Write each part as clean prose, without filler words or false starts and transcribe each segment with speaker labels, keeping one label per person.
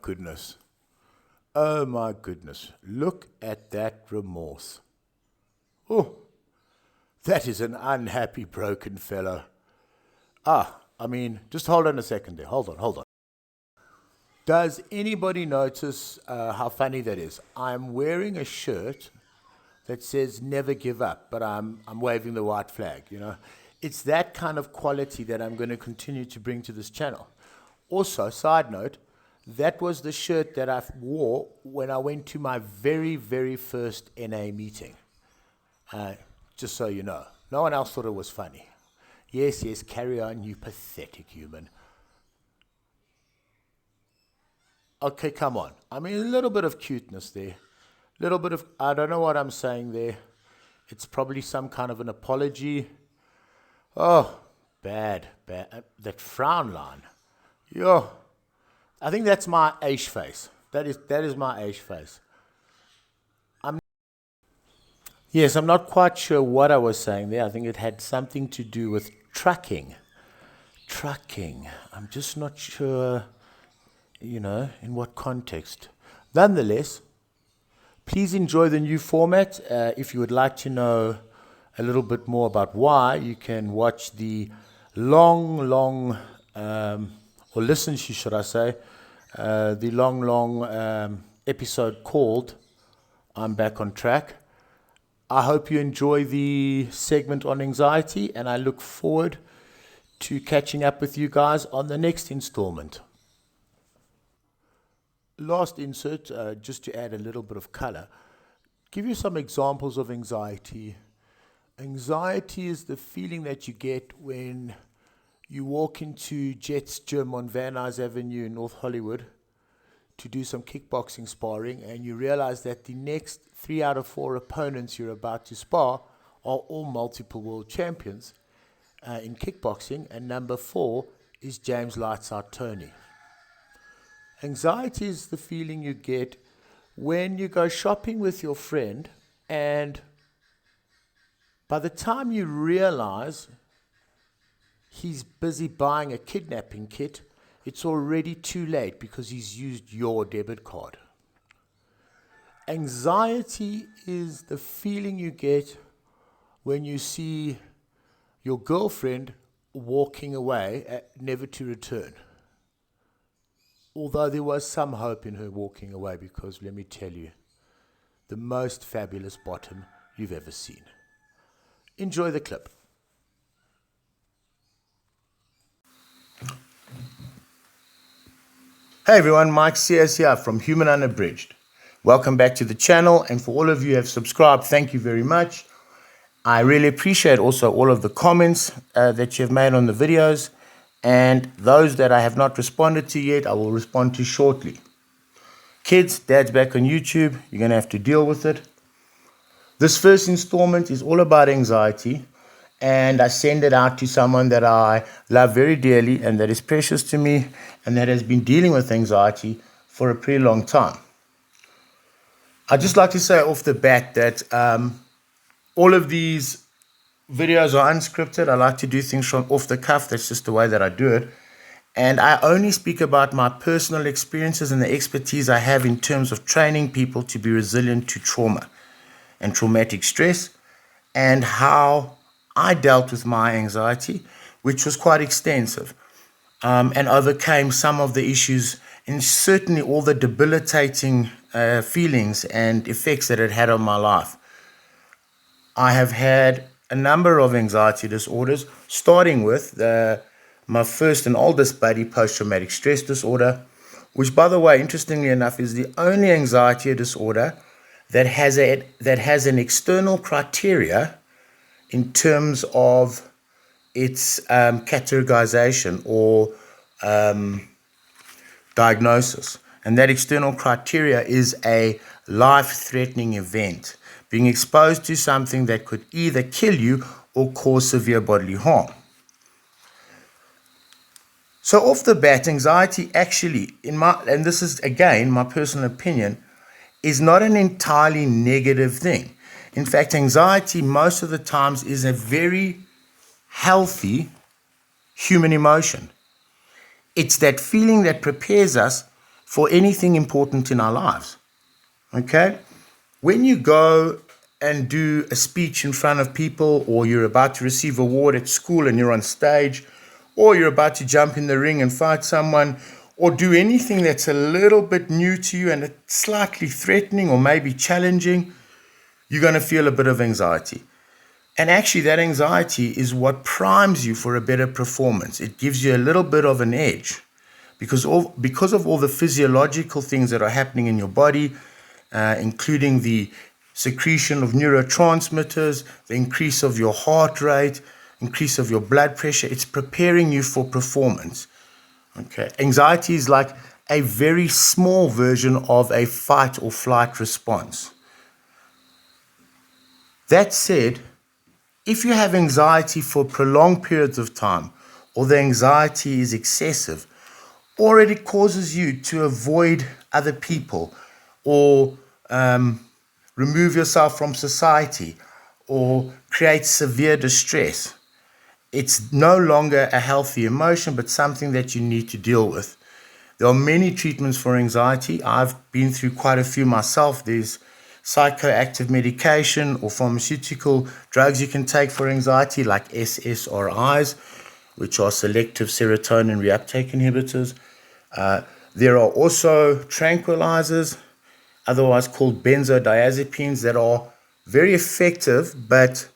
Speaker 1: goodness. Oh my goodness. Look at that remorse. Oh, that is an unhappy, broken fellow. Just hold on a second there. Hold on. Does anybody notice how funny that is? I'm wearing a shirt that says never give up, but I'm waving the white flag, you know. It's that kind of quality that I'm going to continue to bring to this channel. Also, side note, that was the shirt that I wore when I went to my very, very first NA meeting. Just so you know. No one else thought it was funny. Yes, carry on, you pathetic human. Okay, come on. I mean, a little bit of cuteness there. A little bit of, I don't know what I'm saying there. It's probably some kind of an apology. Oh, bad. That frown line. Yo. I think that's my Aish face. That is my Aish face. Yes, I'm not quite sure what I was saying there. I think it had something to do with trucking. I'm just not sure, in what context. Nonetheless, please enjoy the new format. If you would like to know a little bit more about why, you can watch the long, or listen to, should I say, the long episode called I'm Back on Track. I hope you enjoy the segment on anxiety, and I look forward to catching up with you guys on the next installment. Last insert, just to add a little bit of color, give you some examples of anxiety. Anxiety is the feeling that you get when you walk into Jet's gym on Van Nuys Avenue in North Hollywood to do some kickboxing sparring, and you realize that the next 3 out of 4 opponents you're about to spar are all multiple world champions in kickboxing, and number 4 is James Lights Out Tony. Anxiety is the feeling you get when you go shopping with your friend, and by the time you realize he's busy buying a kidnapping kit, it's already too late because he's used your debit card. Anxiety is the feeling you get when you see your girlfriend walking away, never to return. Although there was some hope in her walking away, because let me tell you, the most fabulous bottom you've ever seen. Enjoy the clip. Hey everyone, Mike CS here from Human Unabridged. Welcome back to the channel, and for all of you who have subscribed, thank you very much. I really appreciate also all of the comments that you've made on the videos, and those that I have not responded to yet, I will respond to shortly. Kids, Dad's back on YouTube. You're going to have to deal with it. This first installment is all about anxiety, and I send it out to someone that I love very dearly and that is precious to me and that has been dealing with anxiety for a pretty long time. I'd just like to say off the bat that all of these videos are unscripted. I like to do things from off the cuff. That's just the way that I do it. And I only speak about my personal experiences and the expertise I have in terms of training people to be resilient to trauma and traumatic stress, and how I dealt with my anxiety, which was quite extensive, and overcame some of the issues and certainly all the debilitating feelings and effects that it had on my life. I have had a number of anxiety disorders, starting with my first and oldest buddy, post-traumatic stress disorder, which, by the way, interestingly enough, is the only anxiety disorder that has an external criteria in terms of its categorization or diagnosis. And that external criteria is a life-threatening event, being exposed to something that could either kill you or cause severe bodily harm. So off the bat, anxiety actually, and this is again my personal opinion, is not an entirely negative thing. In fact, anxiety most of the times is a very healthy human emotion. It's that feeling that prepares us for anything important in our lives. Okay? When you go and do a speech in front of people, or you're about to receive an award at school and you're on stage, or you're about to jump in the ring and fight someone, or do anything that's a little bit new to you and it's slightly threatening or maybe challenging, you're going to feel a bit of anxiety. And actually, that anxiety is what primes you for a better performance. It gives you a little bit of an edge because of all the physiological things that are happening in your body, including the secretion of neurotransmitters, the increase of your heart rate, increase of your blood pressure. It's preparing you for performance. Okay. Anxiety is like a very small version of a fight or flight response. That said, if you have anxiety for prolonged periods of time, or the anxiety is excessive, or it causes you to avoid other people, or remove yourself from society, or create severe distress, it's no longer a healthy emotion, but something that you need to deal with. There are many treatments for anxiety. I've been through quite a few myself. There's psychoactive medication or pharmaceutical drugs you can take for anxiety, like SSRIs, which are selective serotonin reuptake inhibitors. There are also tranquilizers, otherwise called benzodiazepines, that are very effective but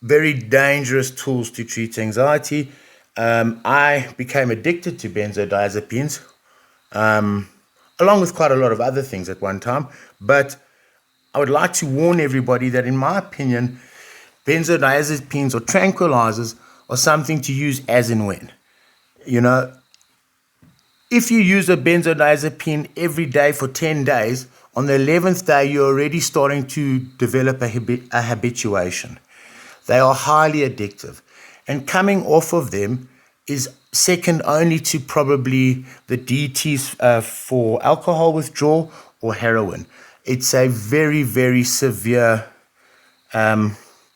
Speaker 1: very dangerous tools to treat anxiety. I became addicted to benzodiazepines, along with quite a lot of other things at one time. But I would like to warn everybody that, in my opinion, benzodiazepines or tranquilizers are something to use as and when. You know, if you use a benzodiazepine every day for 10 days, on the 11th day, you're already starting to develop a habituation. They are highly addictive. And coming off of them is second only to probably the DTs for alcohol withdrawal or heroin. It's a very, very severe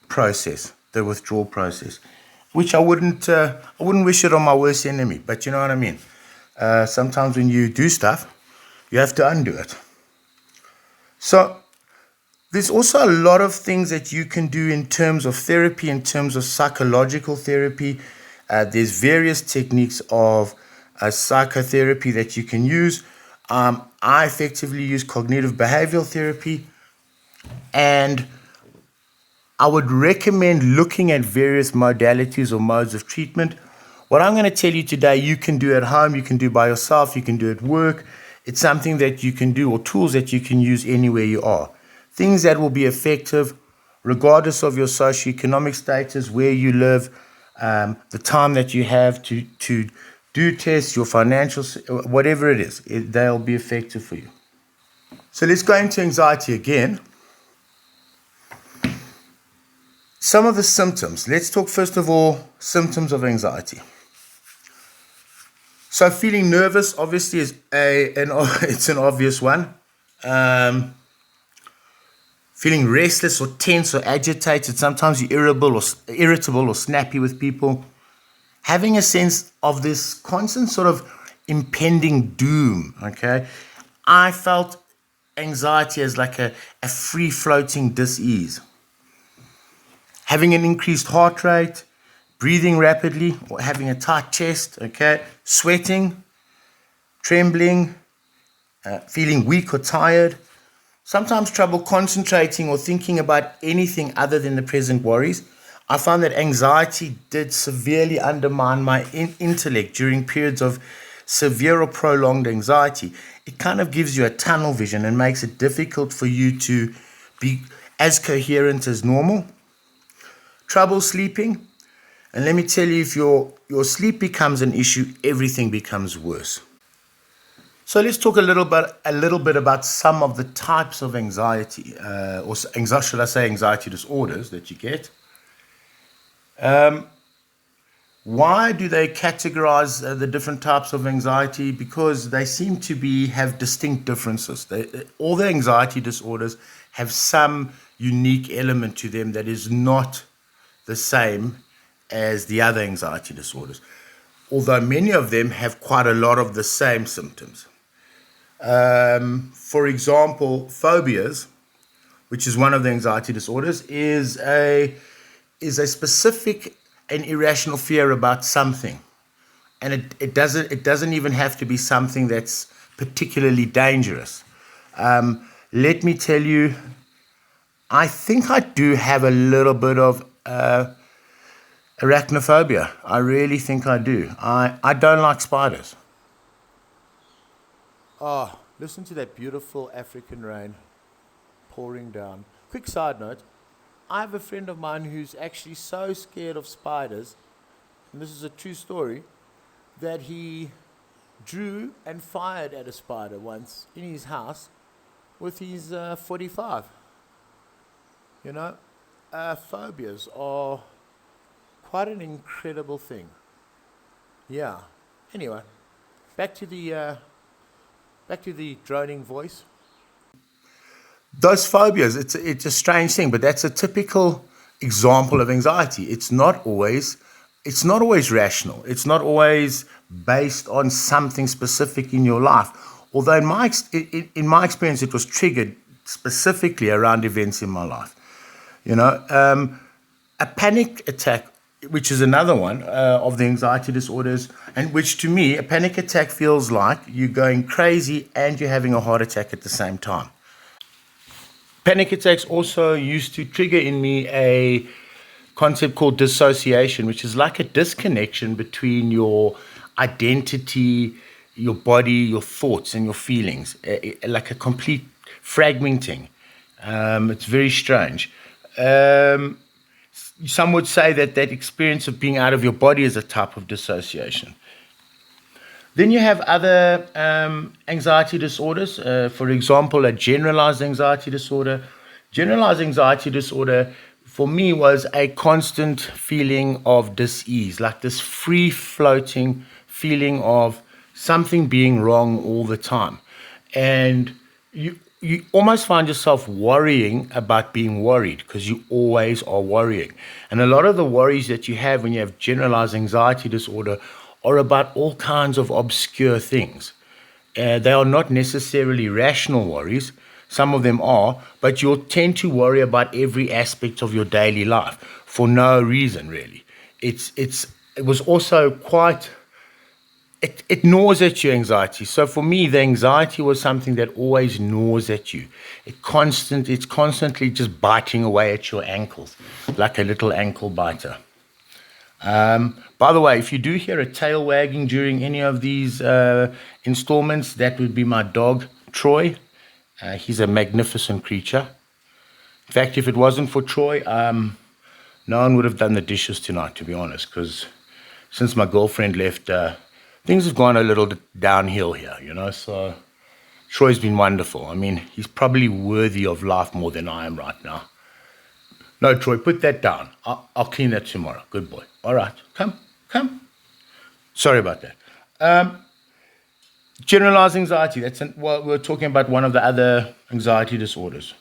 Speaker 1: process, the withdrawal process, which I wouldn't wish it on my worst enemy. But you know what I mean. Sometimes when you do stuff, you have to undo it. So there's also a lot of things that you can do in terms of therapy, in terms of psychological therapy. There's various techniques of psychotherapy that you can use. I effectively use cognitive behavioral therapy, and I would recommend looking at various modalities or modes of treatment. What I'm going to tell you today, you can do at home, you can do by yourself, you can do at work. It's something that you can do, or tools that you can use anywhere you are. Things that will be effective regardless of your socioeconomic status, where you live, the time that you have to do tests, your financial, whatever it is, they'll be effective for you. So let's go into anxiety again. Some of the symptoms. Let's talk first of all, symptoms of anxiety. So feeling nervous, obviously, is it's an obvious one. Feeling restless or tense or agitated. Sometimes you're irritable or snappy with people. Having a sense of this constant sort of impending doom. Okay, I felt anxiety as like a free-floating dis-ease. Having an increased heart rate, breathing rapidly or having a tight chest, okay, sweating, trembling, feeling weak or tired, sometimes trouble concentrating or thinking about anything other than the present worries. I found that anxiety did severely undermine my intellect during periods of severe or prolonged anxiety. It kind of gives you a tunnel vision and makes it difficult for you to be as coherent as normal. Trouble sleeping. And let me tell you, if your sleep becomes an issue, everything becomes worse. So let's talk a little bit about some of the types of anxiety, or should I say anxiety disorders that you get. Why do they categorize the different types of anxiety? Because they seem to have distinct differences. All the anxiety disorders have some unique element to them that is not the same as the other anxiety disorders, although many of them have quite a lot of the same symptoms. For example, phobias, which is one of the anxiety disorders, is a specific and irrational fear about something, and it doesn't even have to be something that's particularly dangerous. Let me tell you, I think I do have a little bit of arachnophobia. I really think I do. I don't like spiders. Oh, listen to that beautiful African rain pouring down. Quick side note, I have a friend of mine who's actually so scared of spiders, and this is a true story, that he drew and fired at a spider once in his house with his 45. You know, phobias are quite an incredible thing. Yeah. Anyway, back to the droning voice. Those phobias, it's a strange thing, but that's a typical example of anxiety. It's not always rational. It's not always based on something specific in your life. Although in my experience, it was triggered specifically around events in my life. You know, a panic attack, which is another one of the anxiety disorders, and which to me, a panic attack feels like you're going crazy and you're having a heart attack at the same time. Panic attacks also used to trigger in me a concept called dissociation, which is like a disconnection between your identity, your body, your thoughts, and your feelings, like a complete fragmenting. It's very strange. Some would say that experience of being out of your body is a type of dissociation. Then you have other anxiety disorders. For example, a generalized anxiety disorder. Generalized anxiety disorder for me was a constant feeling of dis-ease, like this free-floating feeling of something being wrong all the time. And you almost find yourself worrying about being worried because you always are worrying. And a lot of the worries that you have when you have generalized anxiety disorder are about all kinds of obscure things. They are not necessarily rational worries. Some of them are, but you'll tend to worry about every aspect of your daily life for no reason, really. It was also quite. It gnaws at your anxiety. So for me, the anxiety was something that always gnaws at you. It's constantly just biting away at your ankles, like a little ankle biter. By the way, if you do hear a tail wagging during any of these installments, that would be my dog, Troy. He's a magnificent creature. In fact, if it wasn't for Troy, no one would have done the dishes tonight, to be honest, because since my girlfriend left, things have gone a little downhill here, you know. So Troy's been wonderful. I mean, he's probably worthy of life more than I am right now. No, Troy, put that down. I'll clean that tomorrow. Good boy. All right, come. Sorry about that. Generalized anxiety. We're talking about one of the other anxiety disorders.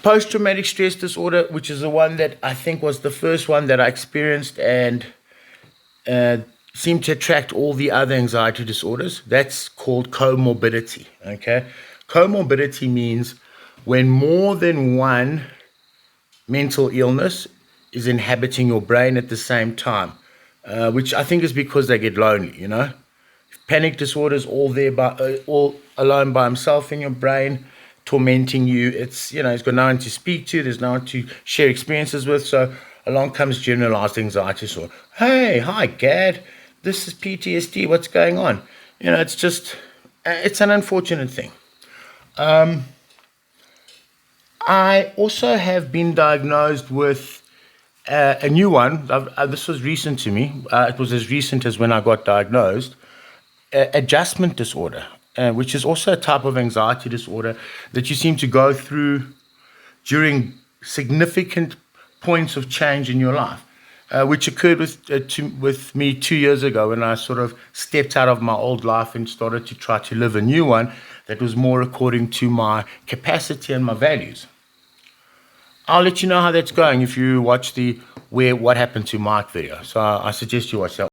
Speaker 1: Post-traumatic stress disorder, which is the one that I think was the first one that I experienced and seemed to attract all the other anxiety disorders. That's called comorbidity. Okay, comorbidity means when more than one mental illness is inhabiting your brain at the same time, which I think is because they get lonely. You know, panic disorder is all alone by himself in your brain, tormenting you. He's got no one to speak to. There's no one to share experiences with. So along comes generalized anxiety disorder. Hey, hi, Gad. This is PTSD. What's going on? It's an unfortunate thing. I also have been diagnosed with a new one. This was recent to me. It was as recent as when I got diagnosed. Adjustment disorder, which is also a type of anxiety disorder that you seem to go through during significant points of change in your life, which occurred with me 2 years ago when I sort of stepped out of my old life and started to try to live a new one that was more according to my capacity and my values. I'll let you know how that's going if you watch the What Happened to Mike video. So I suggest you watch that.